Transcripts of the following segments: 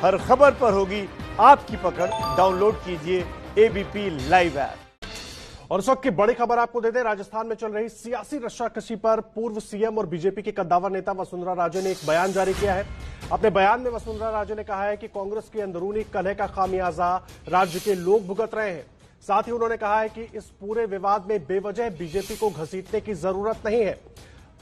हर खबर पर होगी आपकी पकड़। डाउनलोड कीजिए एबीपी लाइव ऐप। और इस वक्त की बड़ी खबर आपको दे दें, राजस्थान में चल रही सियासी रस्साकशी पर पूर्व सीएम और बीजेपी के कद्दावर नेता वसुंधरा राजे ने एक बयान जारी किया है। अपने बयान में वसुंधरा राजे ने कहा है कि कांग्रेस की अंदरूनी कलह का खामियाजा राज्य के लोग भुगत रहे हैं। साथ ही उन्होंने कहा है कि इस पूरे विवाद में बेवजह बीजेपी को घसीटने की जरूरत नहीं है।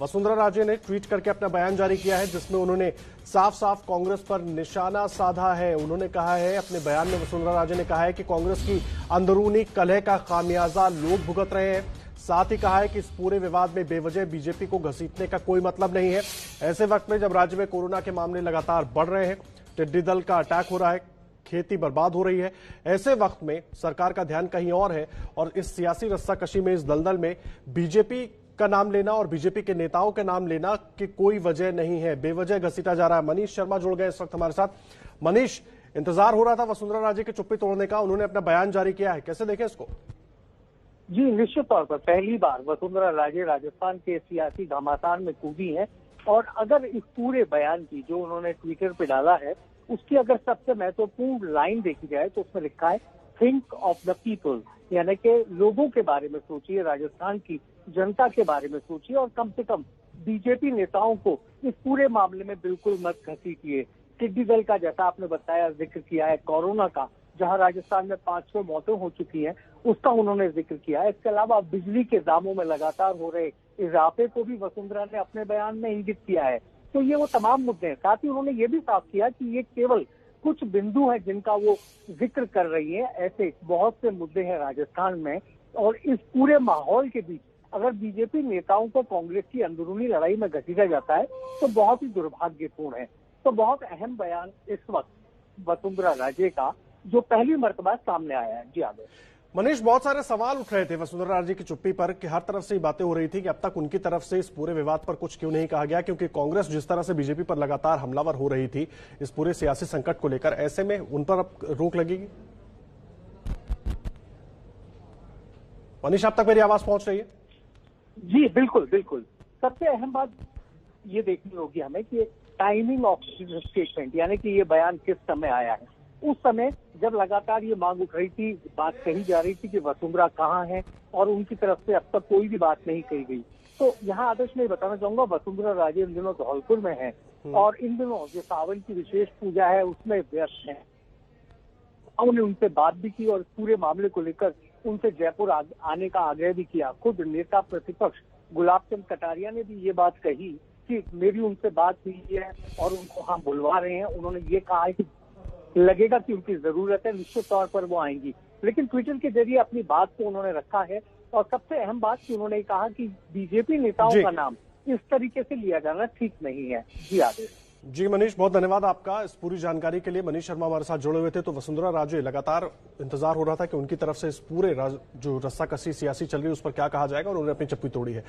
वसुंधरा राजे ने ट्वीट करके अपना बयान जारी किया है, जिसमें उन्होंने साफ साफ कांग्रेस पर निशाना साधा है। उन्होंने कहा है, अपने बयान में वसुंधरा राजे ने कहा है कि कांग्रेस की अंदरूनी कलह का खामियाजा लोग भुगत रहे हैं। साथ ही कहा है कि इस पूरे विवाद में बेवजह बीजेपी को घसीटने का कोई मतलब नहीं है। ऐसे वक्त में जब राज्य में कोरोना के मामले लगातार बढ़ रहे हैं, टिड्डी दल का अटैक हो रहा है, खेती बर्बाद हो रही है, ऐसे वक्त में सरकार का ध्यान कहीं और है और इस सियासी रस्साकशी में, इस दलदल में बीजेपी का नाम लेना और बीजेपी के नेताओं के नाम लेना की कोई वजह नहीं है। बेवजह घसीटा जा रहा है। मनीष शर्मा जुड़ गए इस वक्त हमारे साथ। मनीष, इंतजार हो रहा था वसुंधरा राजे की चुप्पी तोड़ने का, उन्होंने अपना बयान जारी किया है, कैसे देखें इसको? जी, निश्चित तौर पर पहली बार वसुंधरा राजे राजस्थान के सियासी घमासान में कूदी हैं और अगर इस पूरे बयान की जो उन्होंने ट्विटर पे डाला है उसकी अगर सबसे महत्वपूर्ण लाइन देखी जाए तो उसमें लिखा है थिंक ऑफ द पीपल, यानी कि लोगों के बारे में सोचिए, राजस्थान की जनता के बारे में सोचिए और कम से कम बीजेपी नेताओं को इस पूरे मामले में बिल्कुल मत घसीटिए। टिड्डी दल का जैसा आपने बताया जिक्र किया है, कोरोना का जहां राजस्थान में 500 मौतें हो चुकी हैं उसका उन्होंने जिक्र किया है। इसके अलावा बिजली के दामों में लगातार हो रहे इजाफे को भी वसुंधरा ने अपने बयान में इंगित किया है। तो ये वो तमाम मुद्दे हैं। साथ ही उन्होंने ये भी साफ किया कि ये केवल कुछ बिंदु हैं जिनका वो जिक्र कर रही है, ऐसे बहुत से मुद्दे हैं राजस्थान में। और इस पूरे माहौल के बीच अगर बीजेपी नेताओं को कांग्रेस की अंदरूनी लड़ाई में घसीटा जाता है तो बहुत ही दुर्भाग्यपूर्ण है। तो बहुत अहम बयान इस वक्त वसुंधरा राजे का जो पहली मर्तबा सामने आया है। जी आगे मनीष, बहुत सारे सवाल उठ रहे थे वसुंधरा राजे की चुप्पी पर कि हर तरफ से ये बातें हो रही थी कि अब तक उनकी तरफ से इस पूरे विवाद पर कुछ क्यों नहीं कहा गया, क्योंकि कांग्रेस जिस तरह से बीजेपी पर लगातार हमलावर हो रही थी इस पूरे सियासी संकट को लेकर, ऐसे में उन पर अब रोक लगेगी? मनीष, अब तक मेरी आवाज पहुंच रही है? जी बिल्कुल बिल्कुल। सबसे अहम बात ये देखनी होगी हमें कि टाइमिंग ऑफ स्टेटमेंट, यानी कि ये बयान किस समय आया है। उस समय जब लगातार ये मांग उठ रही थी, बात कही जा रही थी कि वसुंधरा कहाँ है और उनकी तरफ से अब तक कोई भी बात नहीं कही गई। तो यहाँ आदर्श में बताना चाहूंगा, वसुंधरा राजे इन दिनों धौलपुर में है और इन दिनों जो सावन की विशेष पूजा है उसमें व्यस्त है। उन्होंने उनसे बात भी की और पूरे मामले को लेकर उनसे जयपुर आने का आग्रह भी किया। खुद नेता प्रतिपक्ष गुलाब चंद कटारिया ने भी ये बात कही कि मेरी उनसे बात हुई है और उनको हम बुलवा रहे हैं। उन्होंने ये कहा है कि लगेगा कि उनकी जरूरत है, निश्चित तौर पर वो आएंगी। लेकिन ट्विटर के जरिए अपनी बात को उन्होंने रखा है और सबसे अहम बात कि उन्होंने कहा कि बीजेपी नेताओं का नाम इस तरीके से लिया जाना ठीक नहीं है। जी आदेश। जी मनीष, बहुत धन्यवाद आपका इस पूरी जानकारी के लिए। मनीष शर्मा हमारे साथ जुड़े हुए थे। तो वसुंधरा राजे, लगातार इंतजार हो रहा था कि उनकी तरफ से इस पूरे जो रस्साकशी सियासी चल रही है उस पर क्या कहा जाएगा और उन्होंने अपनी चप्पी तोड़ी है।